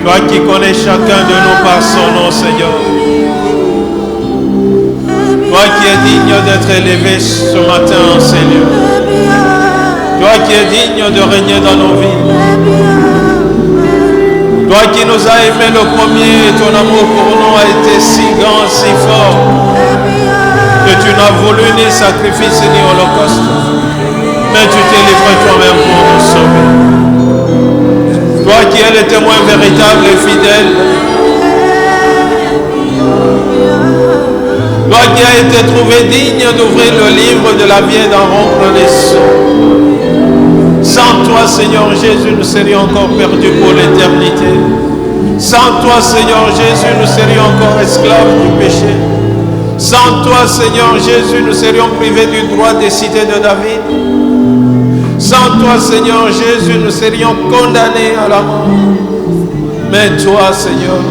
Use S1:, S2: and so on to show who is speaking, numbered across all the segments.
S1: Toi qui connais chacun de nous par son nom, Seigneur. Toi qui es digne d'être élevé ce matin, Seigneur. Toi qui es digne de régner dans nos vies. Toi qui nous as aimés le premier, ton amour pour nous a été si grand, si fort, que tu n'as voulu ni sacrifice ni holocauste, mais tu t'es livré toi-même pour nous sauver. Toi qui es le témoin véritable et fidèle, toi qui as été trouvé digne d'ouvrir le livre de la vie et d'en rompre les sceaux. Sans toi, Seigneur Jésus, nous serions encore perdus pour l'éternité. Sans toi, Seigneur Jésus, nous serions encore esclaves du péché. Sans toi, Seigneur Jésus, nous serions privés du droit des cités de David. Sans toi, Seigneur Jésus, nous serions condamnés à la mort. Mais toi, Seigneur,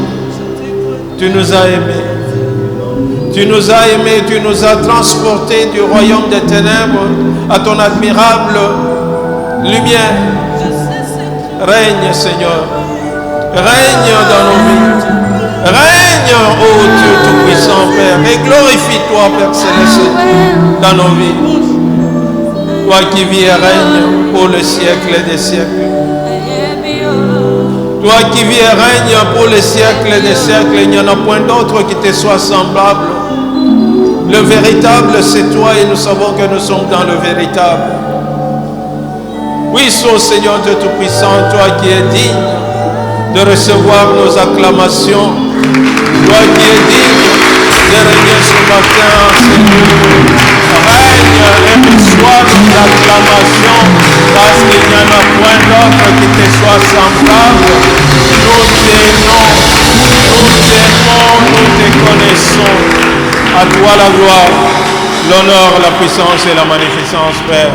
S1: tu nous as aimés. Tu nous as aimés, tu nous as transportés du royaume des ténèbres à ton admirable lumière. Règne, Seigneur. Règne dans nos vies. Règne, ô Dieu Tout-Puissant, Père. Et glorifie-toi, Père Céleste, dans nos vies. Toi qui vis et règne pour le siècle des siècles. Toi qui vis et règne pour les siècles des siècles, il n'y en a point d'autre qui te soit semblable. Le véritable, c'est toi et nous savons que nous sommes dans le véritable. Oui, ô Seigneur Dieu Tout-Puissant, toi qui es digne de recevoir nos acclamations, toi qui es digne de régner ce matin, Seigneur. Règne et reçois nos acclamations, parce qu'il n'y en a point d'autre qui te soit semblable. Nous t'aimons, nous te connaissons. À toi la gloire, l'honneur, la puissance et la magnificence, Père,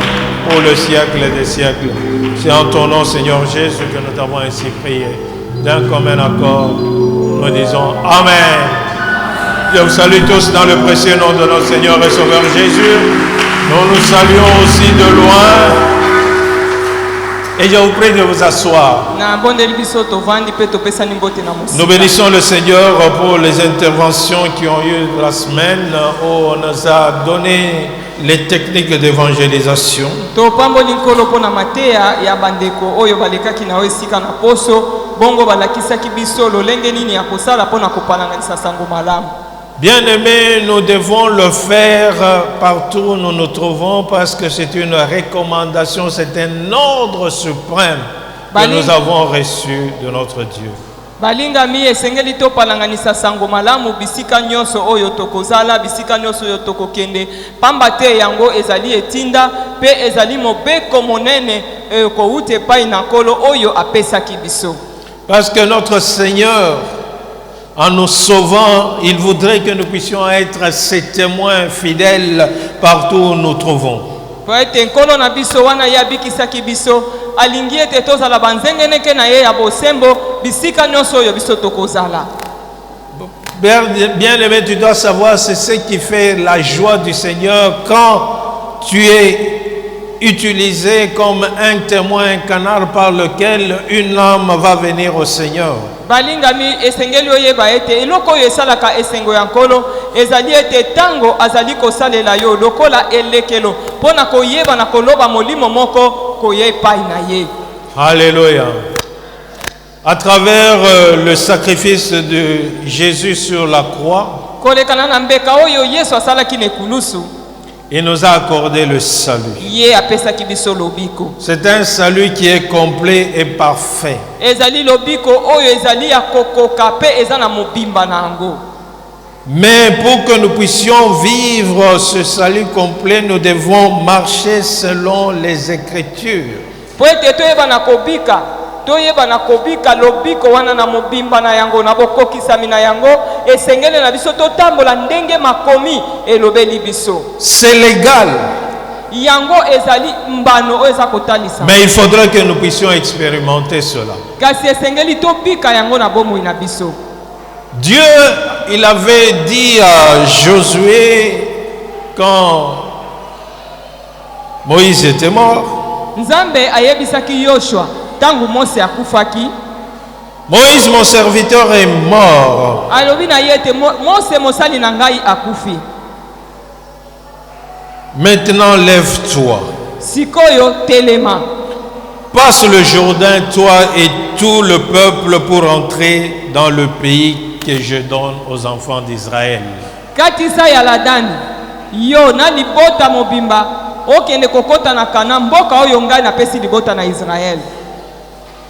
S1: pour le siècle des siècles. C'est en ton nom, Seigneur Jésus, que nous t'avons ainsi prié. D'un commun accord, nous disons Amen. Je vous salue tous dans le précieux nom de notre Seigneur et Sauveur Jésus. Nous saluons aussi de loin. Et je vous prie de vous asseoir. Nous bénissons le Seigneur pour les interventions qui ont eu la semaine où on nous a donné les techniques d'évangélisation. Bien-aimés, nous devons le faire partout où nous nous trouvons parce que c'est une recommandation, c'est un ordre suprême que nous avons reçu de notre Dieu.
S2: Balingami esengeli to palanganisa sango malamu bisika nyonso oyo tokozala bisika nyonso oyo tokokende pamba te yango ezali etinda pe ezali mobeko monene ko ute pai na kolo oyo apesaki biso. Parce que notre Seigneur, en nous sauvant, il voudrait que nous puissions être ses témoins fidèles partout où nous trouvons. Bien-aimé, tu dois savoir, c'est ce qui fait la joie du Seigneur quand tu es utilisé comme un témoin, un canal par lequel une âme va venir au Seigneur. Balingami esengeli oyeba ete eloko yesalaka esengo yankolo ezali ete tango azali kosalela yo lokola elekelo pona koyeba na koloba molimo moko koyepa na ye. Alléluia. À travers le sacrifice de Jésus sur la croix, kolekana na mbeka oyo Yesu asalaki nekulusu, il nous a accordé le salut. C'est un salut qui est complet et parfait. Mais pour que nous puissions vivre ce salut complet, nous devons marcher selon les Écritures. C'est légal. Mais il faudrait que nous puissions expérimenter cela. Dieu, il avait dit à Josué quand Moïse était mort, Moïse, mon serviteur, est mort. Maintenant, lève-toi. Passe le Jourdain, toi et tout le peuple, pour entrer dans le pays que je donne aux enfants d'Israël.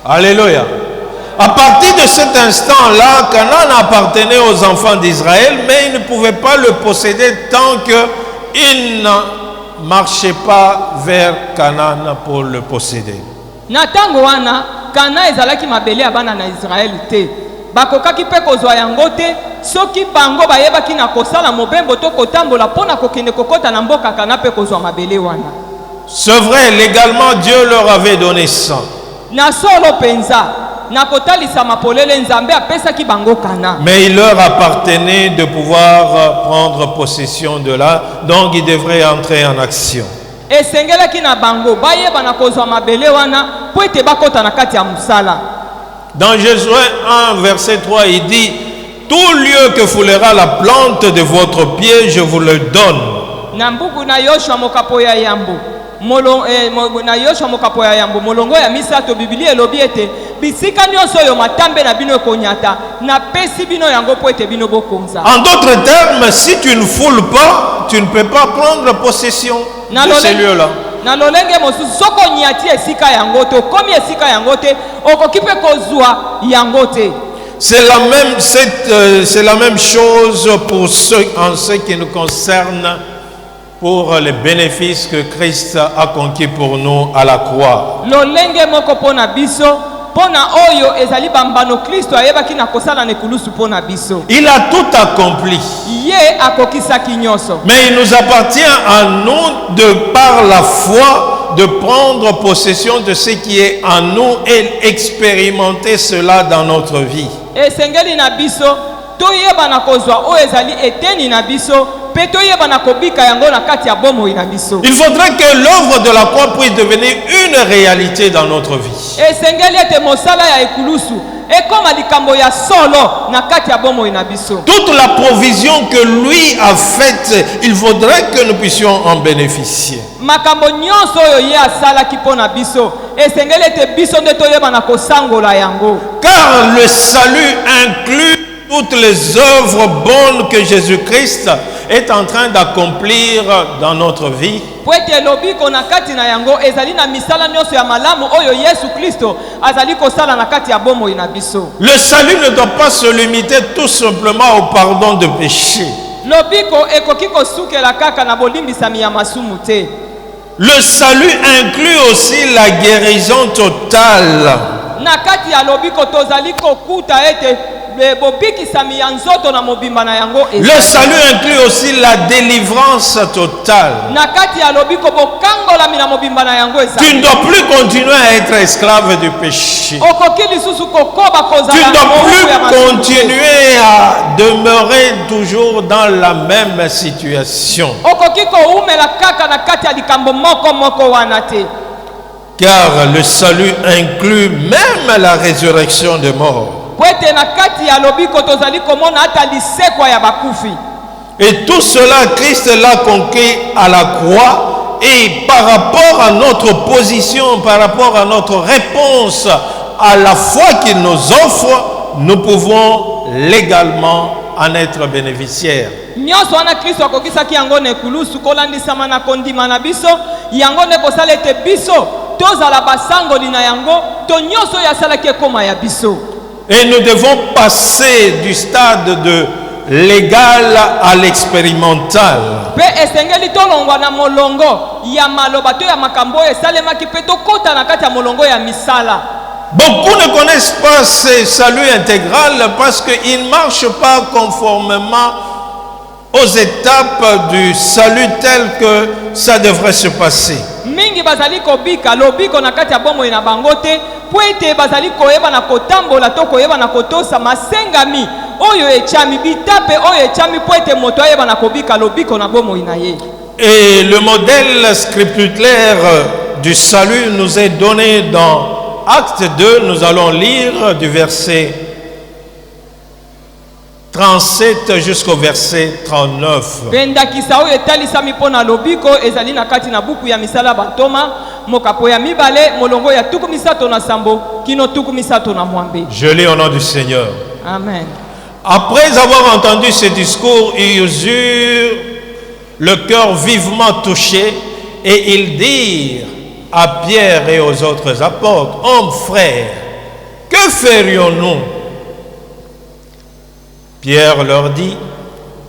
S2: Alléluia. À partir de cet instant-là, Canaan appartenait aux enfants d'Israël, mais ils ne pouvaient pas le posséder tant qu'ils ne marchaient pas vers Canaan pour le posséder.
S3: Bakokaki pe kozwa yango te soki bango bayebaki na kosala mobembo to kotambola pona kokende kokota na mboka kana pe kozwa mabele wana.
S2: C'est vrai, légalement Dieu leur avait donné ça.
S3: Na solo penza na kotalisa mapolele nzambe apesa ki bango kana.
S2: Mais il leur appartenait de pouvoir prendre possession de là, donc ils devraient entrer en action.
S3: Esengelaki na bango bayeba na kozwa mabele wana po ete bakota na kati ya musala.
S2: Dans Josué 1, verset 3, il dit: tout lieu que foulera la plante de votre pied, je vous le donne.
S3: Nambuku na Yoshua mokapo ya yambo. Na Yoshua mokapo ya yambo. Molongo ya misato Biblia elobi ete bisika nyonso yo matambe na bino konyata na pesi bino yango po ete bino bokonza.
S2: En d'autres termes, si tu ne foules pas, tu ne peux pas prendre possession de ces lieux-là.
S3: Na lolenge mosusu soko nyati esika yango te komi esika yango te okoki pe kozwa yango te.
S2: C'est la même chose pour en ce qui nous concerne, pour les bénéfices que Christ a conquis pour nous à la croix.
S3: Lolenge moko pona biso pona oyo ezali bambano Kristo ayebaki na kosala na ekulusu pona biso.
S2: Il a tout accompli.
S3: Ye akokisaki nyonso.
S2: Mais il nous appartient à nous, de par la foi, de prendre possession de ce qui est en nous et expérimenter cela dans notre vie.
S3: Esengeli na biso toyeba na kozwa o ezali eteni na biso pe toyeba na kobika yango na kati ya bomoi na biso.
S2: Il faudrait que l'œuvre de la croix puisse devenir une réalité dans notre vie.
S3: Esengeli ete mosala ya ekulusu ekoma likambo ya solo na kati ya bomoi na biso.
S2: Toute la provision que lui a faite, il faudrait que nous puissions en bénéficier.
S3: Makambo nyonso oyo ye asalaki pona biso esengeli ete biso nde toyeba na kosangola yango.
S2: Car le salut inclut toutes les œuvres bonnes que Jésus-Christ est en train d'accomplir dans notre vie.
S3: Poete lobiko na kati na yango ezali na misala nyonso ya malamu oyo Yesu Kristo azali kosala na kati ya bomoi na biso.
S2: Le salut ne doit pas se limiter tout simplement au pardon de péché.
S3: Lobiko ekoki kosukela kaka na bolimbisami ya masumu te.
S2: Le salut inclut aussi la guérison totale.
S3: Na kati ya lobiko tozali kokuta ete
S2: le salut inclut aussi la délivrance totale. Tu ne dois plus continuer à être esclave du péché. Tu ne dois plus continuer à demeurer toujours dans la même situation. Car le salut inclut même la résurrection des morts. Et tout cela, Christ l'a conquis à la croix. Et par rapport à notre position, par rapport à notre réponse à la foi qu'il nous offre, nous pouvons légalement en être bénéficiaires. Et nous devons passer du stade de légal à l'expérimental. Beaucoup ne connaissent pas ce salut intégral parce qu'ils ne marchent pas conformément aux étapes du salut tel que ça devrait se passer.
S3: Mingi bazali kobika lobiko na kati ya bomo ina bangote poete bazali koyeba na kotambola to koyeba na kotosa masengami oyo echami bitape oyo echami poete moto ayeba na kobika lobiko na bomo ina ye.
S2: Et le modèle scripturaire du salut nous est donné dans Acte 2, nous allons lire du verset 37 jusqu'au verset 39.
S3: Pendakisa oyo etalisami mpona lobiko ezali na kati na buku ya misala bantoma mokapo ya mibale molongo ya tuku misato na sambo kino tuku misato na mwambe.
S2: Je lis au nom du Seigneur.
S3: Amen.
S2: Après avoir entendu ce discours, ils eurent le cœur vivement touché et ils dirent à Pierre et aux autres apôtres: Hommes, frères, que ferions-nous? Pierre leur dit: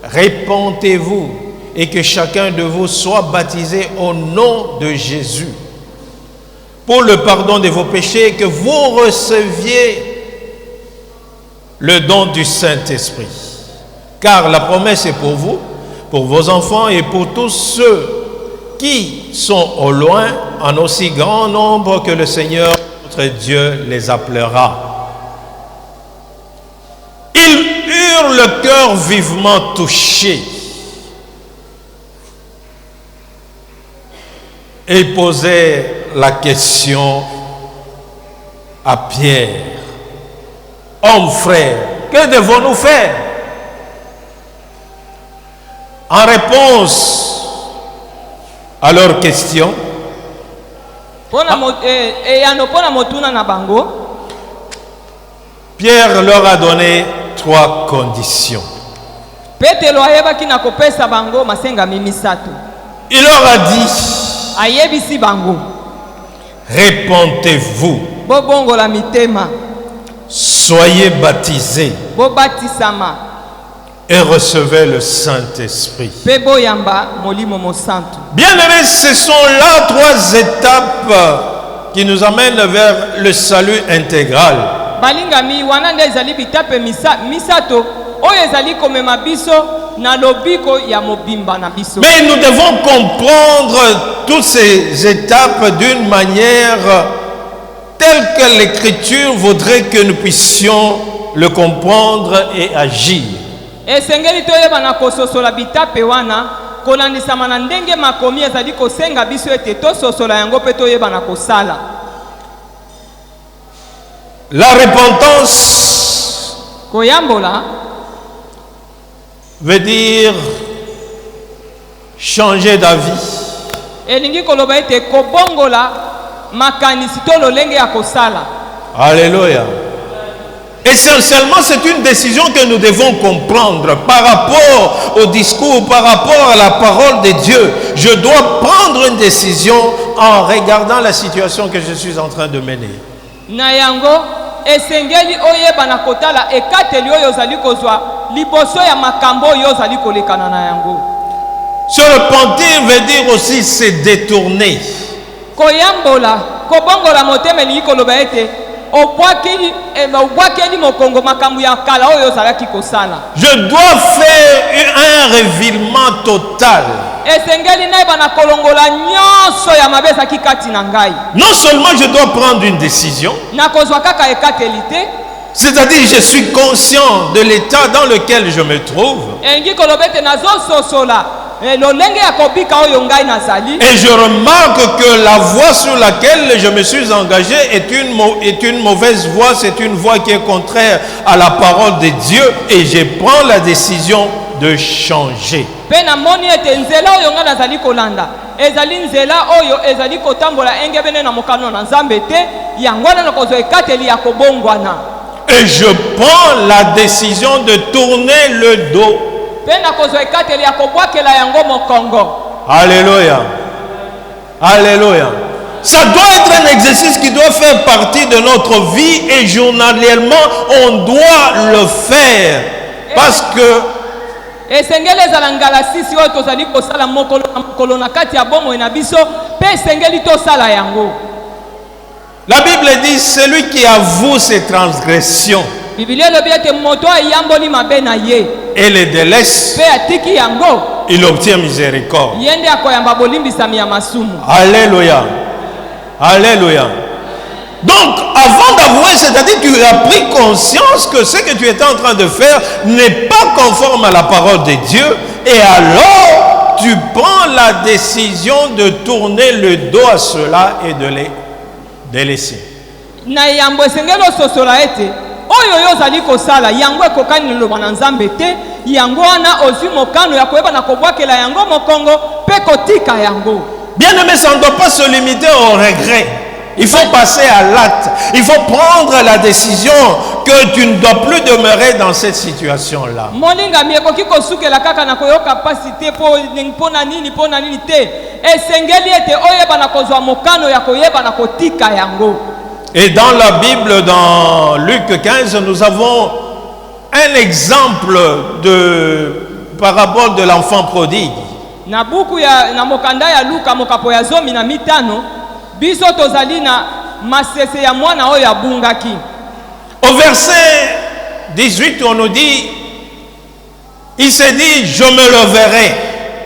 S2: Répentez-vous et que chacun de vous soit baptisé au nom de Jésus pour le pardon de vos péchés, et que vous receviez le don du Saint-Esprit. Car la promesse est pour vous, pour vos enfants et pour tous ceux qui sont au loin, en aussi grand nombre que le Seigneur notre Dieu les appellera. Ils eurent le cœur vivement touché et posaient la question à Pierre: Hommes, frères, que devons-nous faire? En réponse à leur question, Pierre leur a donné 3 conditions. Il leur a dit: Répentez-vous, soyez baptisés et recevez le Saint-Esprit. Bien-aimés, ce sont là 3 étapes qui nous amènent vers le salut intégral.
S3: Balingami wana nde ezali bitape misato oyo ezali komema biso na lobiko ya mobimba na biso.
S2: Mais nous devons comprendre toutes ces étapes d'une manière telle que l'Écriture voudrait que nous puissions le comprendre et agir.
S3: Esengeli toyeba na kososola bitape wana kolandisama na ndenge makomi ezali kosenga biso ete tososola yango mpe toyeba na kosala.
S2: La repentance veut dire changer d'avis. Alléluia. Essentiellement, c'est une décision que nous devons comprendre par rapport au discours, par rapport à la parole de Dieu. Je dois prendre une décision en regardant la situation que je suis en train de mener.
S3: Esengeli oyeba na kotala ekateli oyo ozali kozwa liboso ya makambo oyo ozali kolekana na yango.
S2: Se repentir veut dire aussi se détourner.
S3: Koyambola kobongola motema elingi koloba ete obwakeli mokongo makambo ya kala oyo ozalaki kosala.
S2: Je dois faire un revirement total. Non seulement je dois prendre une décision, c'est-à-dire je suis conscient de l'état dans lequel je me trouve, et je remarque que la voie sur laquelle je me suis engagé est une mauvaise voie, c'est une voie qui est contraire à la parole de Dieu, et je prends la décision de changer. Et je prends la décision de tourner le dos. Alléluia. Alléluia. Ça doit être un exercice qui doit faire partie de notre vie, et journalièrement on doit le faire, parce que la Bible dit: celui qui avoue ses transgressions et les délaisse, il obtient miséricorde. Alléluia. Alléluia. Donc, avant d'avouer, c'est-à-dire que tu as pris conscience que ce que tu étais en train de faire n'est pas conforme à la parole de Dieu, et alors tu prends la décision de tourner le dos à cela et de les délaisser.
S3: na yambo esengeli ososola ete oyo yo ozali kosala yango ekokani liloba na Nzambe te, yango wana ozwi mokano ya koyeba na kobwakela yango mokongo pe kotika yango.
S2: Bien-aimé, ça ne doit pas se limiter au regret. Il faut passer à l'acte. Il faut prendre la décision que tu ne dois plus demeurer dans cette situation-là.
S3: Molinga mi ekoki kosukela kaka na koyoka pasi te pona nini te. Esengeli ete oyeba na kozwa mokano ya koyeba na kotika yango.
S2: Et dans la Bible, dans Luc 15, nous avons un exemple de parabole de l'enfant prodigue.
S3: Na buku ya na mokanda ya Luka mokapo ya 15 biso tozali na masese ya mwana oyo abungaki.
S2: Au verset 18, on nous dit, il s'est dit, je me leverai.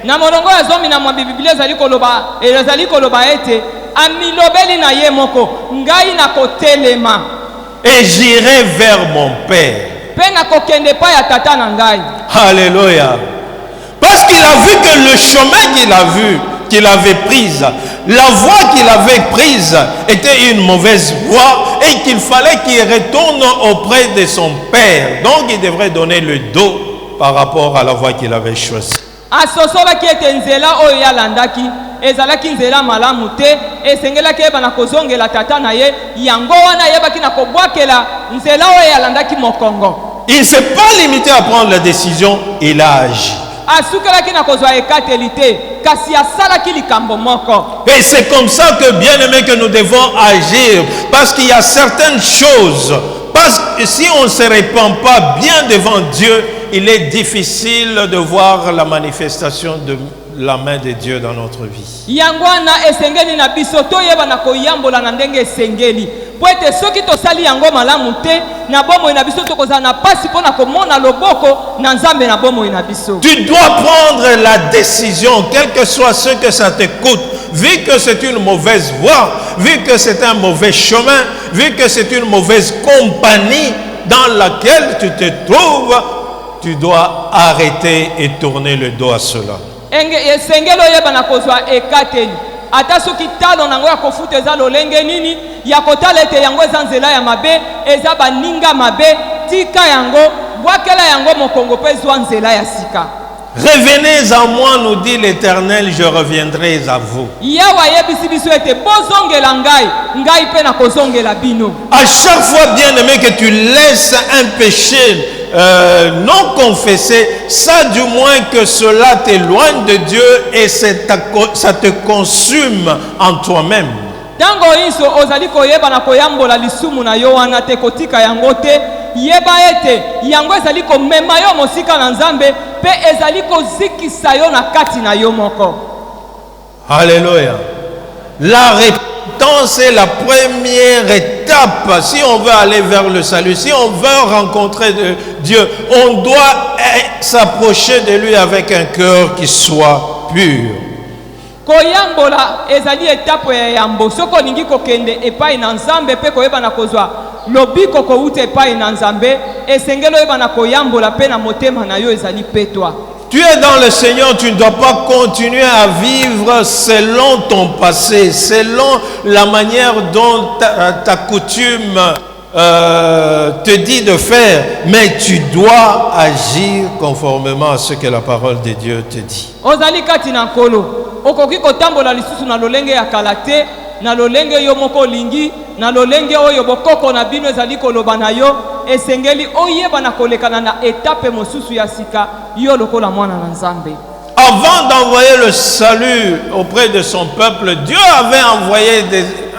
S3: Na molongo ya 10 na Biblia ezali koloba ete amilobeli na ye moko ngai na kotelema
S2: et j'irai vers mon Père.
S3: Pe na kokende pa ya tata na ngai.
S2: Alléluia. Parce qu'il a vu que le chemin qu'il avait prise, la voie qu'il avait prise était une mauvaise voie et qu'il fallait qu'il retourne auprès de son Père. Donc il devrait donner le dos par rapport à la voie qu'il avait choisie.
S3: Asosolaki ete nzela oyo yalandaki ezalaki nzela malamu te, esengelaki yeba na kozongela tata na ye, yango wana yebaki na kobwakela nzela oyo yalandaki mokongo.
S2: Il ne s'est pas limité à prendre la décision, il a agi.
S3: Asukelaki na kozwa ekateli te, kasi asalaki likambo moko.
S2: Et c'est comme ça que, bien aimé, que nous devons agir, parce qu'il y a certaines choses, parce que si on ne se répand pas bien devant Dieu, il est difficile de voir la manifestation de la main de Dieu dans notre vie.
S3: Yangwana esengeli na biso toyeba na koyambola na ndenge esengeli. Po ete soki tosali yango malamu te, na bomo na biso tokozala na pasi pona komona loboko na Nzambe na bomo na biso.
S2: Tu dois prendre la décision, quel que soit ce que ça te coûte, vu que c'est une mauvaise voie, vu que c'est un mauvais chemin, vu que c'est une mauvaise compagnie dans laquelle tu te trouves, tu dois arrêter et tourner le dos à cela.
S3: Esengelo yeba na kozwa ekateli. Ata soki talo nango ya kofuta eza lolenge nini, ya kotala ete yango eza nzela ya mabe, eza baninga mabe, tika yango, bwakela yango mokongo pe zwa nzela ya sika.
S2: Revenez à moi, nous dit l'Éternel, je reviendrai à vous.
S3: Yawa yebisi biso ete bozongela ngai pe na kozongela bino.
S2: À chaque fois, bien aimé, que tu laisses un péché non confessé, ça du moins que cela t'éloigne de Dieu et ça te consume en toi-même.
S3: Tango iso ozali koyeba na koyambola lisumu na yo wana te kotika yango te, yeba ete yango ezali komema yo mosika na Nzambe pe ezali kozikisa yo na kati na yo moko.
S2: Alléluia. La repentance est la première étape. Si on veut aller vers le salut, si on veut rencontrer Dieu, on doit s'approcher de lui avec un cœur qui soit pur.
S3: Koyambola ezali étape ya yambo. Soko ningi kokende epai na Nzambe pe koyeba na kozwa lobiko ko ute epai na Nzambe, esengelo yeba na koyambola pe na motema na yo ezali petwa.
S2: Tu es dans le Seigneur, tu ne dois pas continuer à vivre selon ton passé, selon la manière dont ta coutume te dit de faire, mais tu dois agir conformément à ce que la parole de Dieu te dit.
S3: Ozali kati na nkolo, okoki kotambola lisusu na lolenge ya kalate, na lolenge yo moko lingi, na lolenge oyo bokoko na bino ezali koloba na yo, esengeli oyeba na kolekana na étape mosusu ya sika yo lokola mwana na Nzambe.
S2: Avant d'envoyer le salut auprès de son peuple, Dieu avait envoyé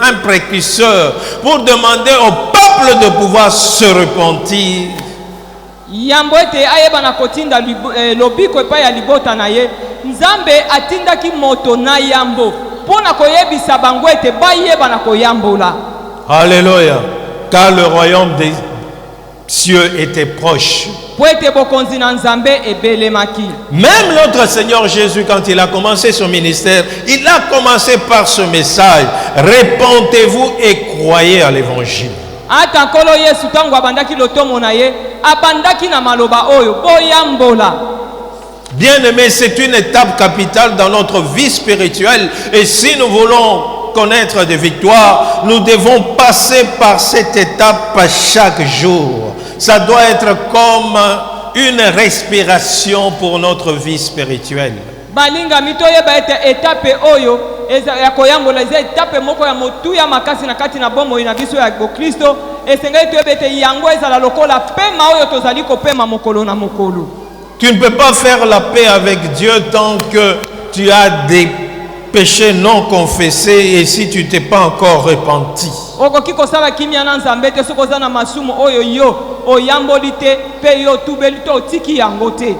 S2: un précurseur pour demander au peuple de pouvoir se repentir.
S3: Yambo ete ayeba na kotinda lobiko epai ya libota na ye, Nzambe atindaki moto na yambo pona koyebisa bango ete bayeba na koyambola.
S2: Alléluia. Car le royaume des cieux était proche. Même notre Seigneur Jésus, quand il a commencé son ministère, il a commencé par ce message: répentez-vous et croyez à l'évangile. Bien aimé, c'est une étape capitale dans notre vie spirituelle. Et si nous voulons connaître des victoires, nous devons passer par cette étape chaque jour. Ça doit être comme une respiration pour notre vie spirituelle.
S3: balinga mitoyeba ete etape oyo ya koyambola eza etape moko ya motuya makasi na kati na bomoi na biso ya Kristo esengeli toyeba ete yango ezala lokola pema oyo tozali kopema mokolo na mokolo.
S2: Tu ne peux pas faire la paix avec Dieu tant que tu as des péchés non confessés et si tu t'es pas encore repenti.
S3: Okoki kosala kimia na Nzambe te soki oza na masumu oyo yo oyamboli te pe yo tubeli te otiki yango te.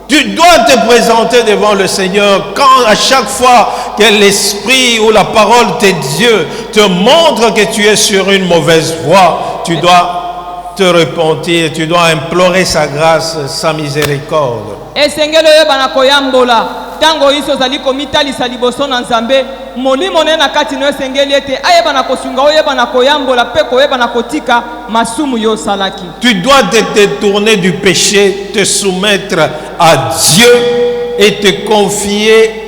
S2: Tu dois te présenter devant le Seigneur quand à chaque fois que l'Esprit ou la parole de Dieu te montre que tu es sur une mauvaise voie, tu dois te repentir, tu dois implorer sa grâce, sa miséricorde.
S3: Esengelo yo bana koyambola tango iso zali komitalisa liboso na Nzambe molimo ne na kati no esengeli ete ayeba na kosunga oyeba na koyambola pe koyeba na kotika masumu yo salaki.
S2: Tu dois te détourner du péché, te soumettre à Dieu et te confier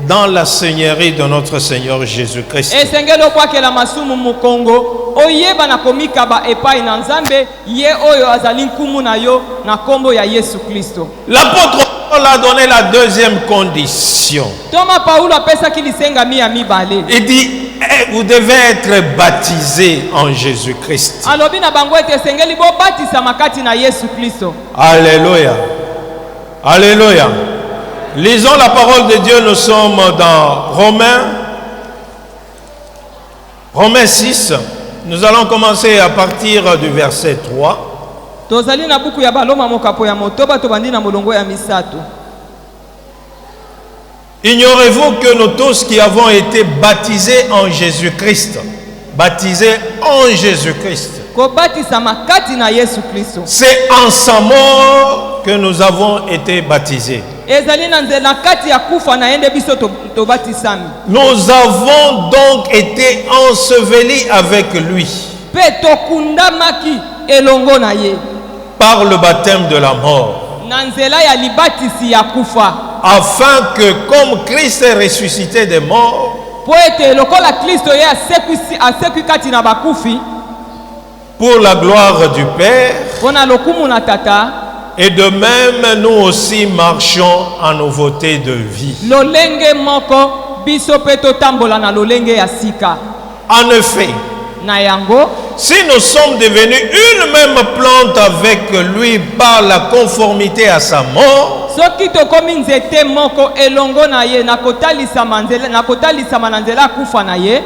S2: dans la seigneurie de notre Seigneur Jésus-Christ.
S3: Esengelo kwakela masumu mukongo oyeba na komikaba epai na Nzambe ye oyo azali nkumu na yo na kombo ya Yesu Kristo.
S2: L'apôtre Paul a donné la deuxième condition.
S3: Toma Paulo apesa kilisenga mia mibale.
S2: Il dit, vous devez être baptisé en Jésus-Christ.
S3: Alobi na bango ete esengeli bo batisa makati na Yesu Kristo.
S2: Alléluia. Alléluia. Lisons la parole de Dieu, nous sommes dans Romains 6. Nous allons commencer à partir du verset 3.
S3: Tozali na buku ya baloma mokapo ya motoba tobandi na molongo ya misato.
S2: Ignorez-vous que nous tous qui avons été baptisés en Jésus-Christ, baptisés en Jésus-Christ,
S3: Ko batisa makati na Yesu Kristo.
S2: c'est en sa mort que nous avons été baptisés.
S3: Ezali na nzela kati ya kufa na ende biso to batisami.
S2: Nous avons donc été ensevelis avec lui
S3: Pe tokundamaki elongo na ye.
S2: par le baptême de la mort,
S3: Na nzela ya libatisi ya kufa.
S2: afin que comme Christ est ressuscité des morts,
S3: Po ete lokola Kristo ye asekwi kati na bakufi
S2: pour la gloire du Père,
S3: pona lokumu na tata
S2: et de même nous aussi marchons en nouveauté de vie.
S3: lolenge moko biso pe totambola na lolenge ya sika.
S2: En effet,
S3: Na yango
S2: si nous sommes devenus une même plante avec lui par la conformité à sa mort,
S3: soki tokomi nzete moko elongo na ye na kotalisama na nzela kufa na ye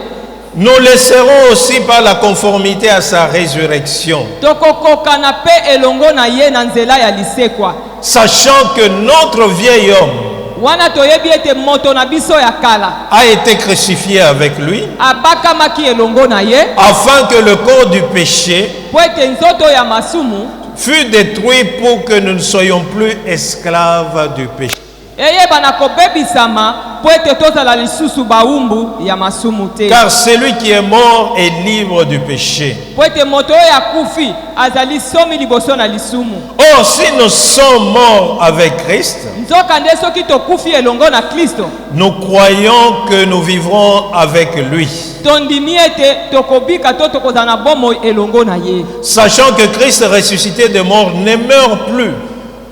S2: nous le serons aussi par la conformité à sa résurrection,
S3: tokokoka na pe elongo na ye na nzela ya lisekwa
S2: sachant que notre vieil homme
S3: wana toyebi ete moto na biso ya kala
S2: a été crucifié avec lui,
S3: abakamaki elongo na ye
S2: afin que le corps du péché
S3: po ete nzoto ya masumu
S2: fût détruit pour que nous ne soyons plus esclaves du péché.
S3: eyeba na kobebisama po ete tozala lisusu baumbu ya masumu te.
S2: Car celui qui est mort est libre du péché.
S3: Po ete moto oyo akufi azali somi liboso na lisumu.
S2: Or, si nous sommes morts avec Christ,
S3: Nzoka nde soki tokufi elongo na Kristo
S2: nous croyons que nous vivrons avec lui,
S3: tondimi ete tokobika to tokozala na bomoi elongo na ye.
S2: sachant que Christ ressuscité des morts ne meurt plus.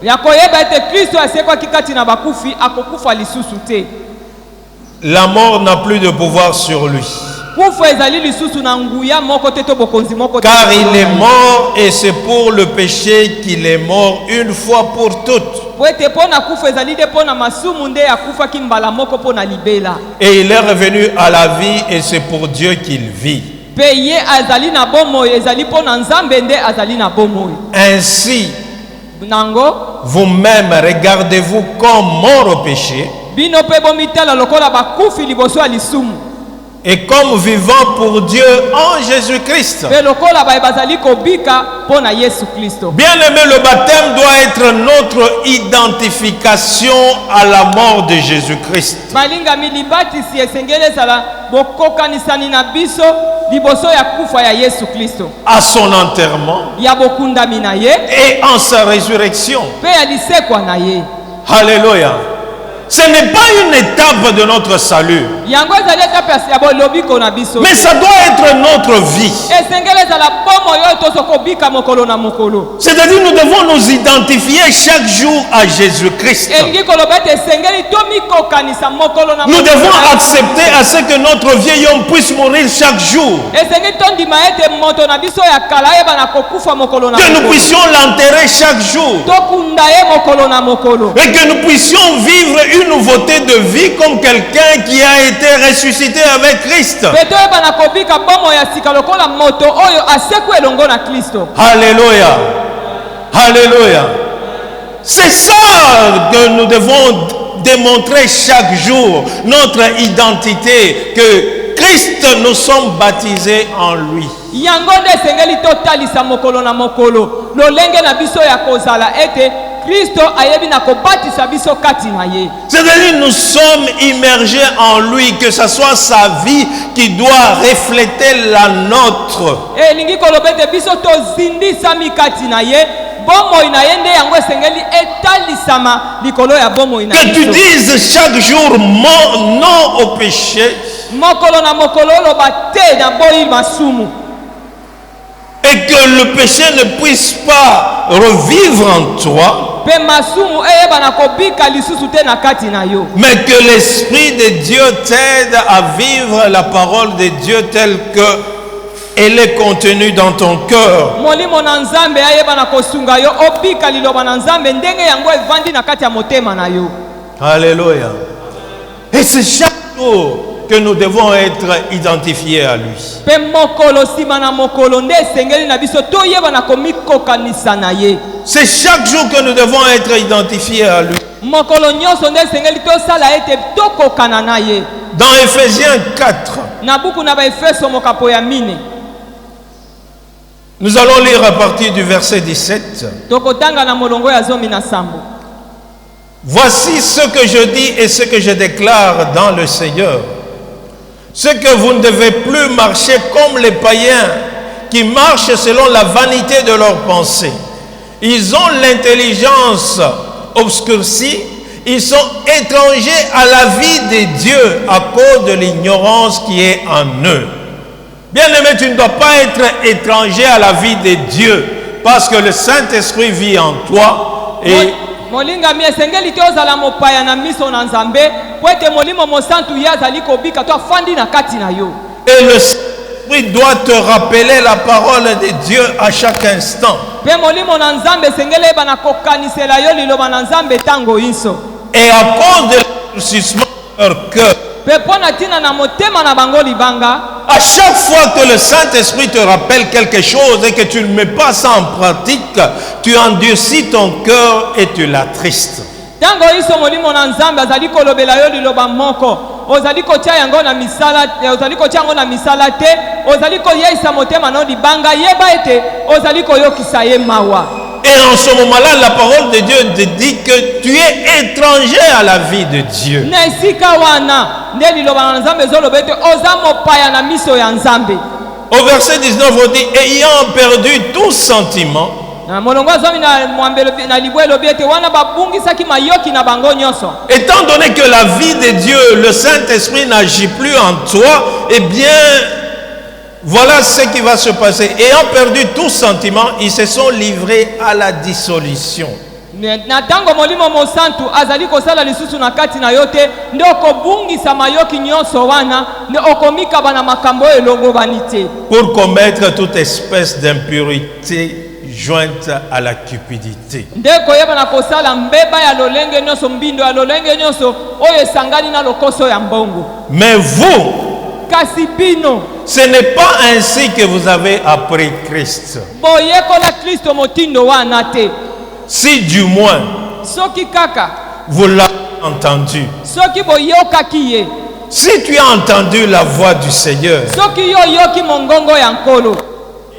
S3: Ya koyeba ete Kristo asekwaki kati na bakufi akokufa lisusu te.
S2: La mort n'a plus de pouvoir sur lui,
S3: Kufa ezali lisusu na nguya moko te to bokonzi moko te.
S2: car il est mort et c'est pour le péché qu'il est mort une fois pour toutes.
S3: Po ete mpo na kufa ezali nde mpo na masumu nde akufaki mbala moko mpo na libela.
S2: Et il est revenu à la vie et c'est pour Dieu qu'il vit.
S3: Pe ye azali na bomoi ezali mpo na Nzambe nde azali na bomoi.
S2: Ainsi,
S3: Nango
S2: vous-même regardez-vous comme mort au péché
S3: bino pe bomitala lokola bakufi liboso ya lisumu.
S2: et comme vivant pour Dieu en Jésus-Christ.
S3: Pe lokola bazali kobika mpo na Yesu Kristo.
S2: Bien-aimé, le baptême doit être notre identification à la mort de Jésus-Christ.
S3: Balinga milibatisi esengeli ezala bokokanisani na biso liboso ya kufa ya Yesu Kristo.
S2: À son enterrement
S3: Ya bokundami na ye
S2: et en sa résurrection.
S3: pe ya lisekwa na ye.
S2: Alléluia. Ce n'est pas une étape de notre salut,
S3: yango ezali etape ya bolobiko na biso
S2: mais ça doit être notre vie.
S3: esengeli ezala bomo oyo tozo kobika mokolo na mokolo.
S2: C'est-à-dire nous devons nous identifier chaque jour à Jésus-Christ.
S3: elingi koloba ete esengeli tomikokanisa mokolo na
S2: Nous
S3: mokolo.
S2: devons accepter à ce que notre vieil homme puisse mourir chaque jour.
S3: esengeli tondima ete moto na biso ya kala yeba na kokufa mokolo na
S2: Que nous
S3: mokolo.
S2: puissions l'enterrer chaque jour.
S3: tokunda ye mokolo na mokolo.
S2: Et que nous puissions vivre une nouveauté de vie comme quelqu'un qui a été ressuscité avec Christ.
S3: pe toyeba na kobika bomo ya sika lokola moto oyo aseku elongo na Kristo.
S2: Alléluia. Alléluia. C'est ça que nous devons démontrer chaque jour, notre identité, que Christ, nous sommes baptisés en lui.
S3: yango nde esengeli totalisa mokolo na mokolo lolenge na biso ya kozala ete Kristo ayebi na kobatisa biso kati na ye.
S2: C'est-à-dire nous sommes immergés en lui, que ce soit sa vie qui doit refléter la nôtre.
S3: elingi koloba ete biso tozindisami kati na ye bomoi na ye nde yango esengeli etalisama likolo ya bomoi na
S2: Que tu
S3: biso.
S2: dises chaque jour non au péché
S3: mokolo na mokolo oloba te na boyi masumu
S2: et que le péché ne puisse pas revivre en toi,
S3: pe masumu eyeba na kobika lisusu te na kati na yo.
S2: mais que l'Esprit de Dieu t'aide à vivre la parole de Dieu telle que elle est contenue dans ton cœur.
S3: molimo na nzambe ayeba na kosunga yo obika liloba na nzambe ndenge yango evandi na kati ya motema na yo.
S2: Alléluia. Et c'est chaque jour que nous devons être identifiés à lui.
S3: pe mokolo nsima na mokolo nde esengeli na biso toyeba na komikokanisa na ye.
S2: C'est chaque jour que nous devons être identifiés à lui.
S3: mokolo nyonso nde esengeli tosala ete tokokana na ye.
S2: Dans Éphésiens 4,
S3: na buku na baefeso mokapo ya mine
S2: nous allons lire à partir du verset 17.
S3: tokotanga na molongo ya 17.
S2: Voici ce que je dis et ce que je déclare dans le Seigneur. Ce que vous ne devez plus marcher comme les païens qui marchent selon la vanité de leurs pensées. Ils ont l'intelligence obscurcie, ils sont étrangers à la vie de Dieu à cause de l'ignorance qui est en eux. Bien-aimé, tu ne dois pas être étranger à la vie de Dieu parce que le Saint-Esprit vit en toi et
S3: molingami esengeli te ozala mopaya na miso na nzambe po ete molimo mosantu ye azali kobika to afandi na kati na yo.
S2: Et le Saint-Esprit doit te rappeler la parole de Dieu à chaque instant.
S3: pe molimo na nzambe esengeli yeba na kokanisela yo liloba na nzambe ntango nyonso.
S2: Et à cause de l'endurcissement de leur cœur,
S3: pe mpo na ntina na motema na bango libanga
S2: à chaque fois que le Saint-Esprit te rappelle quelque chose et que tu ne mets pas ça en pratique, tu endurcis ton cœur et tu l'attristes.
S3: ntango nyonso molimo na nzambe azali kolobela yo liloba moko ozali kotia yango na misala ozali kotia yango na misala te ozali koyeisa motema no libanga yeba ete ozali koyokisa ye mawa.
S2: Et en ce moment-là, la parole de Dieu te dit que tu es étranger à la vie de Dieu.
S3: na esika wana nde liloba na nzambe ezoloba ete oza mopaya na miso ya nzambe.
S2: Au verset 19, on dit, ayant perdu tout sentiment,
S3: na molongo azomi na mwambelo na libwe elobi ete wana babungisaki mayoki na bango nyonso.
S2: étant donné que la vie de Dieu, le Saint-Esprit n'agit plus en toi, eh bien, voilà ce qui va se passer. Ayant perdu tout sentiment, ils se sont livrés à la dissolution.
S3: na ntango molimo mosantu azali kosala lisusu na kati na yo te nde okobungisa mayoki nyonso wana nde okomikaba na makambo oyo elongobani te
S2: Pour commettre toute espèce d'impurité jointe à la cupidité.
S3: nde koyeba na kosala mbeba ya lolenge nyonso mbindo ya lolenge nyonso oyo esangani na lokoso ya mbongo.
S2: Mais vous,
S3: kasi bino
S2: ce n'est pas ainsi que vous avez appris Christ.
S3: boyekola Kristo motindo wana te.
S2: Si du moins
S3: soki kaka
S2: vous l'avez entendu.
S3: soki boyokaki ye
S2: Si tu as entendu la voix du Seigneur,
S3: soki yo yoki mongongo ya nkolo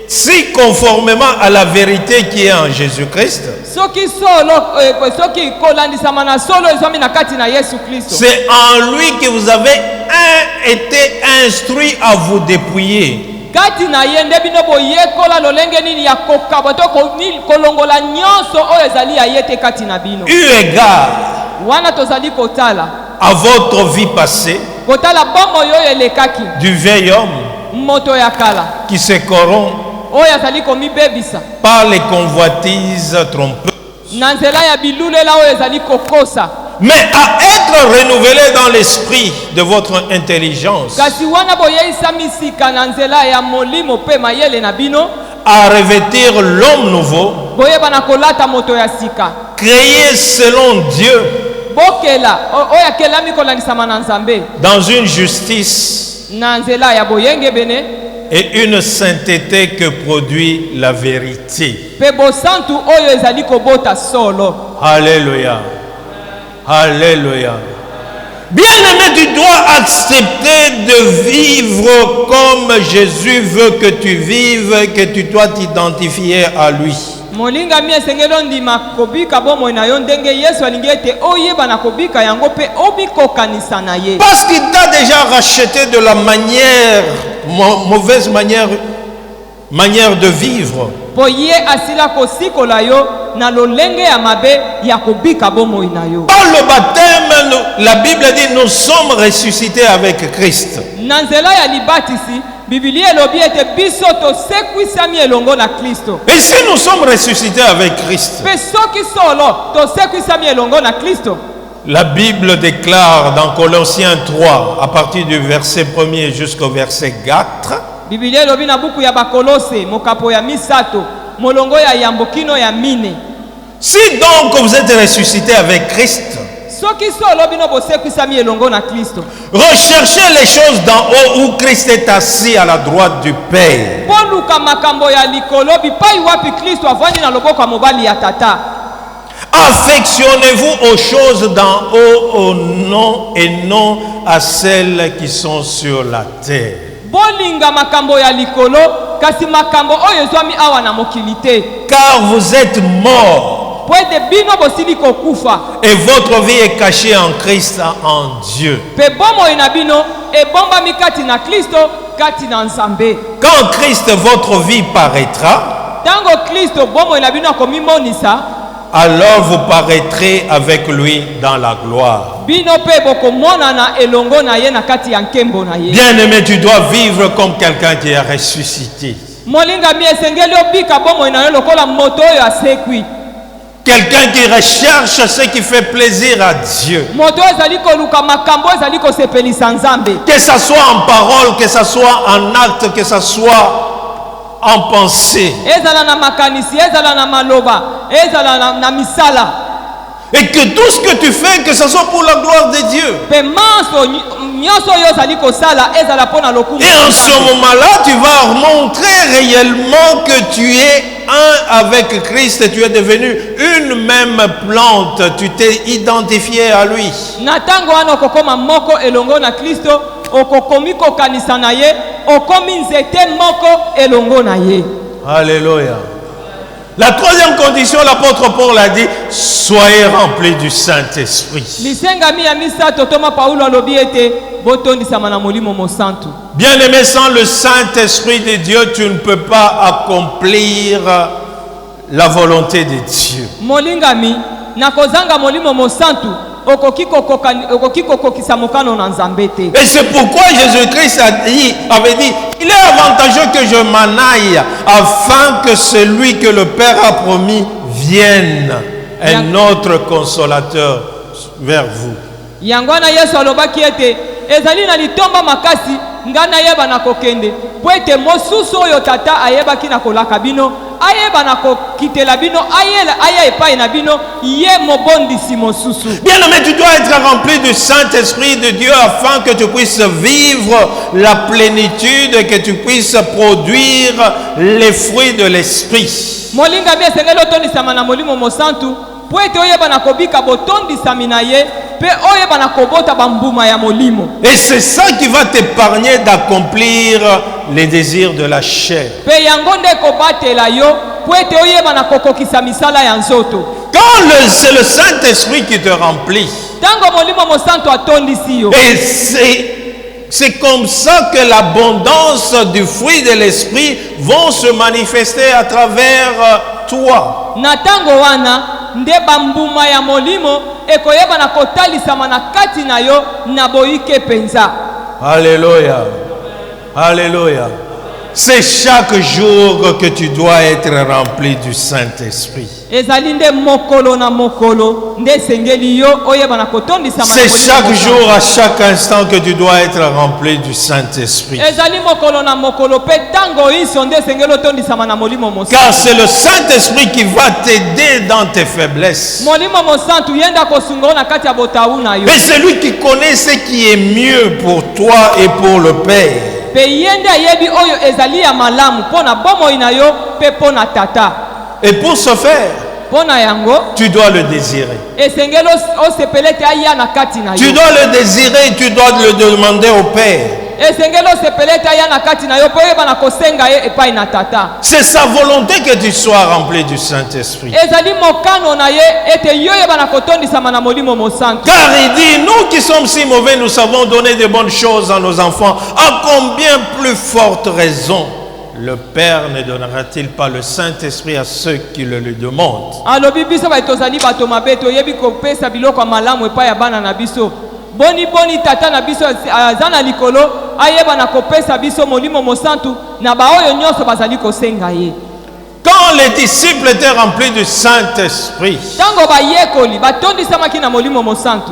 S2: si conformément à la vérité qui est en Jésus-Christ,
S3: soki solo soki kolandisama na solo ezomi na kati na Yesu Kristo
S2: c'est en lui que vous avez été instruit à vous dépouiller.
S3: kati na ye nde bino boyekola lolenge nini ya kokaba to kolongola nyonso oyo ezali ya ye te kati na bino.
S2: Eu égard
S3: wana tozali kotala
S2: à votre vie passée
S3: kotala bomoi oyo elekaki
S2: du vieil homme
S3: moto ya kala
S2: qui se corrompt
S3: oyo azali komibebisa
S2: par les convoitises trompeuses,
S3: na nzela ya bilulela oyo ezali kokosa,
S2: mais à être renouvelé dans l'esprit de votre intelligence,
S3: kasi wana boyeisa misika na nzela ya molimo pe mayele na bino,
S2: à revêtir l'homme nouveau,
S3: boyeba na kolata moto ya sika,
S2: créé selon Dieu
S3: bokela oyo akelami kolandisama na Nzambe
S2: dans une justice
S3: na nzela ya boyenge bene
S2: et une sainteté que produit la vérité.
S3: pe bosantu oyo ezali kobota solo.
S2: Alléluia. Alléluia. Bien-aimé, tu dois accepter de vivre comme Jésus veut que tu vives, que tu dois t'identifier à lui.
S3: Molinga mi esengelo ndima kobika bomoi na yo ndenge Yesu alingi ete oyeba na kobika yango pe obikokanisa na ye.
S2: Parce qu'il t'a déjà racheté de la mauvaise manière de vivre.
S3: Po ye asila kosikola yo na lolenge ya mabe ya kobika bomoi na yo.
S2: Par le baptême, la Bible dit nous sommes ressuscités avec Christ.
S3: Na nzela ya libatisi Biblia elobi ete biso tosekwisami elongo na Kristo.
S2: Et si nous sommes ressuscités avec Christ,
S3: Pe soki solo tosekwisami elongo na Kristo.
S2: la Bible déclare dans Colossiens 3, à partir du verset 1er jusqu'au verset 4,
S3: Biblia elobi na buku ya Bakolose mokapo ya misato molongo ya yambokino ya mine.
S2: si donc vous êtes ressuscités avec Christ,
S3: Soki solo bino bosekwisami elongo na Kristo.
S2: recherchez les choses d'en haut où Christ est assis à la droite du Père.
S3: Poluka makambo ya likolo bipai wapi Kristo avandi na loboko ya mobali ya tata.
S2: Affectionnez-vous aux choses d'en haut au nom et non à celles qui sont sur la terre.
S3: Bolinga makambo ya likolo kasi makambo oyo zwami awa na mokili te.
S2: Car vous êtes morts
S3: Po ete bino bosili kokufa.
S2: et votre vie est cachée en Christ en Dieu.
S3: Pe bomoi na bino ebombami kati na Kristo kati na Nzambe.
S2: Quand Christ votre vie paraîtra,
S3: Tango Kristo bomoi na bino akomimonisa,
S2: alors vous paraîtrez avec lui dans la gloire.
S3: bino pe bokomonana elongo na ye na kati ya nkembo na ye.
S2: Bien-aimé, tu dois vivre comme quelqu'un qui est ressuscité.
S3: Molinga mi esengeli obika bomoi na yo lokola moto oyo asekwi.
S2: Quelqu'un qui recherche ce qui fait plaisir à Dieu.
S3: Moto ezali koluka makambo ezali kosepelisa Nzambe.
S2: Que ce soit en parole, que ce soit en acte, que ce soit en pensée.
S3: Ezala na makanisi, ezala na maloba, ezala na misala.
S2: Et que tout ce que tu fais, que ce soit pour la gloire de Dieu.
S3: Pe manso nyonso oyo ezali kosala ezala pona lokumu.
S2: Et en ce moment-là, tu vas montrer réellement que tu es un avec Christ et tu es devenu une même plante. Tu t'es identifié à lui.
S3: Na tango wana okokoma moko elongo na Kristo, okokomi kokanisa na ye, okomi nzete moko elongo na ye.
S2: Alléluia. La troisième condition, l'apôtre Paul a dit, soyez remplis du Saint-Esprit.
S3: Lisengami ya misato toma Paulo alobi ete botondisama na molimo mosantu.
S2: Bien-aimé, sans le Saint-Esprit de Dieu, tu ne peux pas accomplir la volonté de Dieu.
S3: Molingami na kozanga molimo mosantu okoki kokokisa mokano na Nzambe te.
S2: Et c'est pourquoi Jésus-Christ avait dit, il est avantageux que je m'en aille afin que celui que le Père a promis vienne, un autre consolateur vers vous.
S3: Yangwana Yesu alobaki ete ezali na litomba makasi ngana yeba na kokende po ete mosusu oyo tata ayebaki na kolaka bino ayeba na kokitela bino aya epai na bino ye mobondisi mosusu.
S2: Bien-aimé, tu dois être rempli du Saint-Esprit de Dieu afin que tu puisses vivre la plénitude et que tu puisses produire les fruits de l'Esprit.
S3: Molinga mi esengeli otondisama na molimo mosantu po ete oyeba na kobika botondisami na ye pe oyeba na kobota bambuma ya molimo.
S2: Et c'est ça qui va t'épargner d'accomplir les désirs de la chair.
S3: Pe yango nde kobatela yo po ete oyeba na kokokisa misala ya nzoto.
S2: Quand c'est le Saint-Esprit qui te remplit,
S3: Tango molimo mosantu atondisi yo.
S2: et c'est comme ça que l'abondance du fruit de l'Esprit vont se manifester à travers toi.
S3: Na tango wana nde bambuma ya molimo ekoyeba na kotalisama na kati na yo na boyike penza.
S2: Alléluia. Alléluia. C'est chaque jour que tu dois être rempli du Saint-Esprit.
S3: Ezali nde mokolo na mokolo nde sengeli yo oyeba na kotondisama na
S2: C'est
S3: molimo
S2: chaque
S3: mosantu.
S2: jour, à chaque instant que tu dois être rempli du Saint-Esprit.
S3: Ezali mokolo na mokolo pe tango iso nde sengeli otondisama na molimo mosantu.
S2: Car c'est le Saint-Esprit qui va t'aider dans tes faiblesses.
S3: Molimo mosantu yenda kosunga na kati ya botawu na yo.
S2: Mais c'est lui qui connaît ce qui est mieux pour toi et pour le Père.
S3: Pe yende ayebi oyo ezali ya malamu pona bomoi na yo pe pona tata.
S2: Et pour ce faire,
S3: Pona yango
S2: tu dois le désirer.
S3: esengeli osepele te aya na kati na
S2: Tu
S3: yo.
S2: dois le désirer et tu dois le demander au Père.
S3: Esengeli osepele te aya na kati na yo po oyeba na kosenga ye epai na tata.
S2: C'est sa volonté que tu sois rempli du Saint-Esprit.
S3: Ezali mokano na ye ete yo yeba na kotondisama na molimo mosantu.
S2: Car il dit, nous qui sommes si mauvais, nous savons donner de bonnes choses à nos enfants. À combien plus forte raison le Père ne donnera-t-il pas le Saint-Esprit à ceux qui le lui demandent?
S3: Alobi biso ba tozali bato mabe toyebi kopesa biloko ya malamu epai ya bana na biso. Boni tata na biso aza na likolo ayeba na kopesa biso molimo mosantu na baoyo nyonso bazali kosenga ye.
S2: Quand les disciples étaient remplis du Saint-Esprit,
S3: Tango bayekoli batondisamaki na molimo mosantu.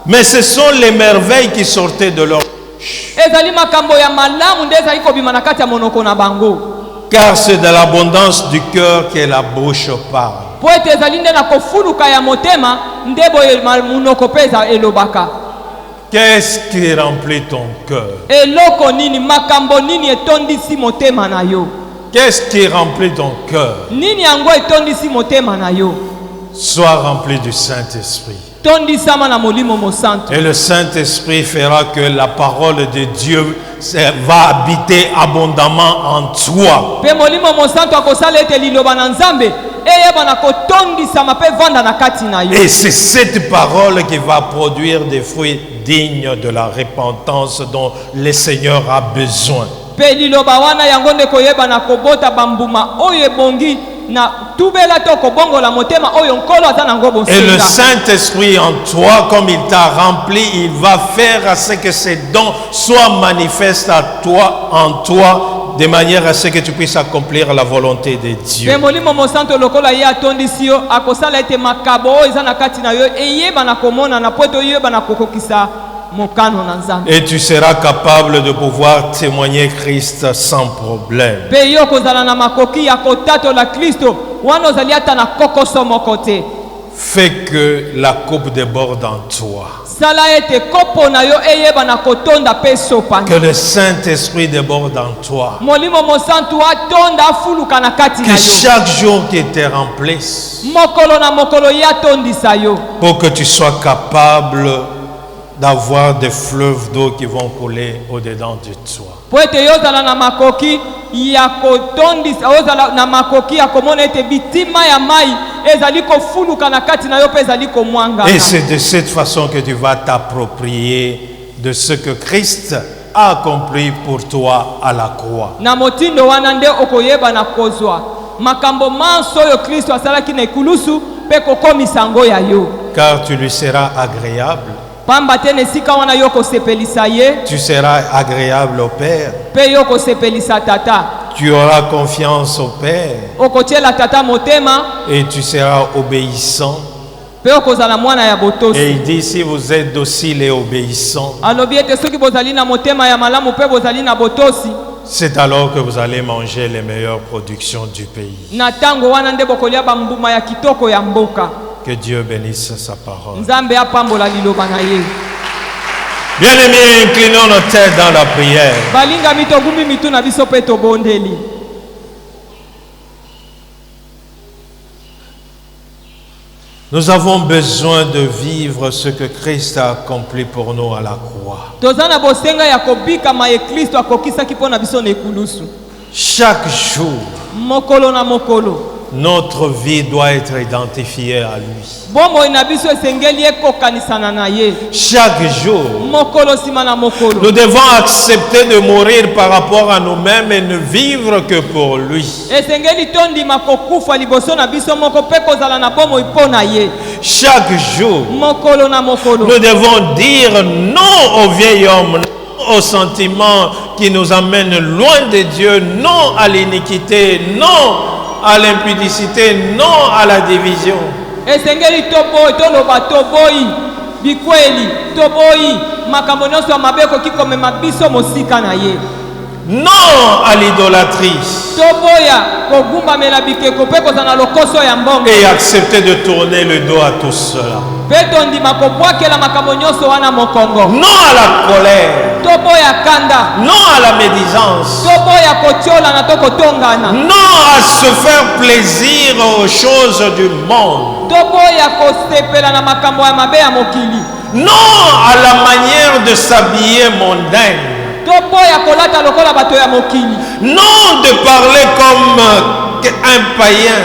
S2: mais ce sont les merveilles qui sortaient de leur...
S3: Ezali makambo ya malamu nde ezali kobima na kati ya monoko na bango.
S2: Car c'est de l'abondance du cœur que la bouche parle.
S3: Po ete ezali nde na kofuluka ya motema nde boye monoko mpe elobaka.
S2: Qu'est-ce qui remplit ton cœur?
S3: Eloko nini makambo nini etondisi motema na yo?
S2: Qu'est-ce qui remplit ton cœur?
S3: Nini yango etondisi motema na yo?
S2: Sois rempli du Saint-Esprit.
S3: Tondisama na molimo mosantu.
S2: Et le Saint-Esprit fera que la parole de Dieu va habiter abondamment en toi.
S3: Pe molimo mosantu akosala ete liloba na Nzambe eyeba na kotondisama pe vanda na kati na yo.
S2: Et c'est cette parole qui va produire des fruits dignes de la repentance dont le Seigneur a besoin.
S3: Pe liloba wana yango nde koyeba na kobota bambuma oyo ebongi na tubela to kobongola motema oyo nkolo aza nango
S2: Et le
S3: bosenga.
S2: Saint-Esprit en toi, comme il t'a rempli, il va faire à ce que ces dons soient manifestes à toi, en toi, de manière à ce que tu puisses accomplir la volonté de Dieu.
S3: Pe molimo mosantu lokola ye atondisi yo akosala ete makabo oyo eza na kati na yo eyeba na komona na po ete oyeba na kokokisa mokano na Nzambe.
S2: Et tu seras capable de pouvoir témoigner Christ sans problème.
S3: Pe yo kozala na makoki ya kotatola Kristo wana ozali ata na kokoso moko te.
S2: Fais que la coupe déborde en toi.
S3: Sala ete kopo na yo eyeba na kotonda pe sopana.
S2: Que le Saint-Esprit déborde en toi.
S3: Molimo mosantu atonda afuluka na kati na
S2: Que
S3: yo.
S2: chaque jour qu'il te remplisse,
S3: Mokolo na mokolo ye atondisa yo.
S2: pour que tu sois capable d'avoir des fleuves d'eau qui vont couler au-dedans de toi.
S3: Po ete yo ozala na makoki ya kotondisa ozala na makoki ya komona ete bitima ya mai ezali kofuluka na kati na yo pe ezali komwanga.
S2: Et c'est de cette façon que tu vas t'approprier de ce que Christ a accompli pour toi à la croix.
S3: Na motindo wana nde okoyeba na kozwa makambo manso oyo Kristo asalaki na ekulusu pe kokomisa ngo ya yo.
S2: Car tu lui seras agréable.
S3: Pamba te na esika wana yo kosepelisa ye
S2: Tu seras agréable au Père.
S3: pe yo kosepelisa tata.
S2: Tu auras confiance au Père.
S3: Okotiela tata motema
S2: Et tu seras obéissant.
S3: pe okozala mwana ya botosi.
S2: Et il dit, si vous êtes docile et obéissant,
S3: Alobi ete soki bozali na motema ya malamu pe bozali na botosi
S2: c'est alors que vous allez manger les meilleures productions du pays.
S3: na tango wana nde bokolia bambuma ya kitoko ya mboka.
S2: Que Dieu bénisse sa parole.
S3: Nzambe apambola liloba na ye.
S2: Bien-aimés, inclinons nos têtes dans la prière.
S3: Balingami togumbi mitu na biso pe tobondeli.
S2: Nous avons besoin de vivre ce que Christ a accompli pour nous à la croix.
S3: Toza na bosenga ya kobikama ye Kristo akokisaki mpo na biso na ekulusu.
S2: Chaque jour,
S3: Mokolo na mokolo
S2: notre vie doit être identifiée à lui.
S3: bomoi na biso esengeli ekokanisana na ye.
S2: Chaque jour,
S3: Mokolo nsima na mokolo
S2: nous devons accepter de mourir par rapport à nous-mêmes et ne vivre que pour lui.
S3: esengeli tondima kokufa liboso na biso moko mpe kozala na bomoi mpo na ye.
S2: chaque jour,
S3: mokolo na mokolo.
S2: nous devons dire non au vieil homme, non aux sentiments qui nous amènent loin de Dieu, non à l'iniquité, non à l'impudicité, non à la division.
S3: Esengeli toboyi toloba toboyi bikweli toboyi makambo nyonso ya mabe ekoki komema biso mosika na ye.
S2: Non à l'idolâtrie.
S3: Toboya kogumbamela bikeko mpe kozala lokoso ya mbongo.
S2: Et accepter de tourner le dos à tout cela.
S3: Mpe tondima kobwakela makambo nyonso wana mokongo.
S2: Non à la colère.
S3: Toboya kanda.
S2: Non à la médisance.
S3: Toboya kotiola na to kotongana.
S2: Non à se faire plaisir aux choses du monde.
S3: Toboya kosepela na makambo ya mabe ya mokili.
S2: Non à la manière de s'habiller mondaine.
S3: Toboya kolata lokola bato ya mokili.
S2: Non de parler comme un païen.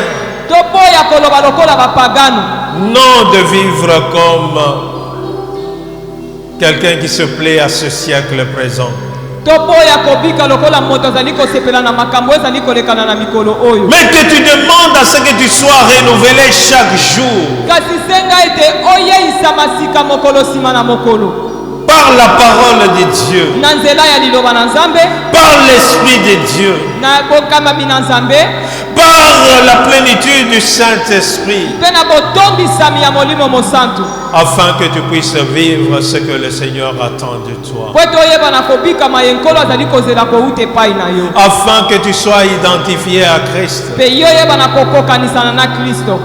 S3: Toboya koloba lokola bapagano.
S2: Non de vivre comme quelqu'un qui se plaît à ce siècle présent.
S3: Toboya kobika lokola moto azali kosepela na makambo ezali kolekana na mikolo oyo.
S2: Mais que tu demandes à ce que tu sois renouvelé chaque jour.
S3: Kasi senga ete oyeisa masika mokolo sima na mokolo.
S2: Par la parole de Dieu,
S3: Na nzela ya liloba na Nzambe,
S2: par l'Esprit de Dieu,
S3: na bokama bina Nzambe,
S2: par la plénitude du Saint-Esprit,
S3: mpe na botombisami ya molimo mosantu.
S2: afin que tu puisses vivre ce que le Seigneur attend de toi.
S3: Po ete oyeba na kobikama ye nkolo azali kozela kouta epai na yo.
S2: Afin que tu sois identifié à Christ,
S3: Mpe yo oyeba na kokokanisana na Kristo.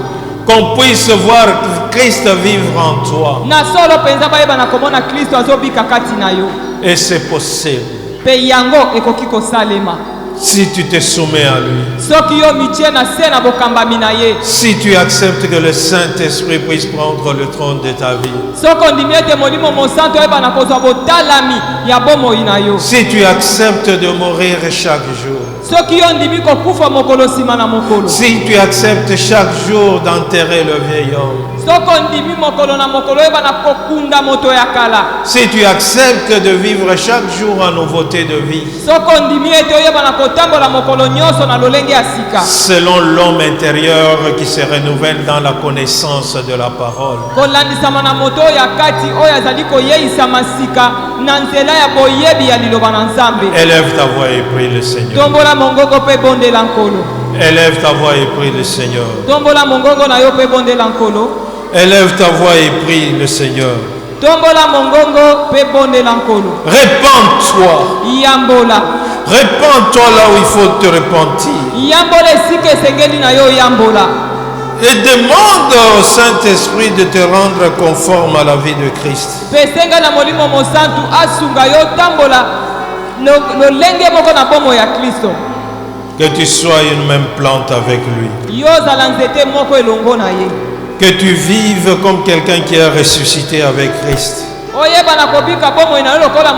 S2: qu'on puisse voir Christ vivre en toi.
S3: Na solo penza bayeba na komona Kristo azobika kati na yo.
S2: Et c'est possible
S3: Mpe yango ekoki kosalema.
S2: si tu te soumets à lui.
S3: Soki yo mitie na se na bokambami na ye.
S2: Si tu acceptes que le Saint-Esprit puisse prendre le trône de ta vie.
S3: Soko ondimi ete molimo mosantu oyeba na kozwa botalami ya bomoi na yo.
S2: Si tu acceptes de mourir chaque jour.
S3: Soki yo ondimi kokufa mokolo sima na mokolo.
S2: Si tu acceptes chaque jour d'enterrer le vieil homme.
S3: Soko ondimi mokolo na mokolo oyeba na kokunda moto ya kala.
S2: Si tu acceptes de vivre chaque jour en nouveauté de vie.
S3: Soko ondimi ete oyeba na kotambola mokolo nyonso na lolenge ya sika.
S2: Selon l'homme intérieur qui se renouvelle dans la connaissance de la parole.
S3: Kolandisama na moto ya kati oyo azali koyeisa masika na nzela ya boyebi ya liloba na Nzambe.
S2: Élève ta voix et prie le Seigneur.
S3: Tombola mongongo mpe bondela nkolo.
S2: Élève ta voix et prie le Seigneur.
S3: Tombola mongongo na yo mpe bondela nkolo.
S2: Élève ta voix et prie le Seigneur.
S3: Tombola mongongo mpe bondela nkolo.
S2: Répands-toi.
S3: Yambola.
S2: Répands-toi là où il faut te repentir.
S3: Yambola esika esengeli na yo yambola.
S2: Et demande au Saint-Esprit de te rendre conforme à la vie de Christ.
S3: Pesenga na molimo mosantu asunga yo tambola lolenge moko na bomo ya Kristo.
S2: Que tu sois une même plante avec lui.
S3: Yo zala nzete moko elongo na ye.
S2: Que tu vives comme quelqu'un qui a ressuscité avec Christ.
S3: Oyeba na kobika bomo na yo lokola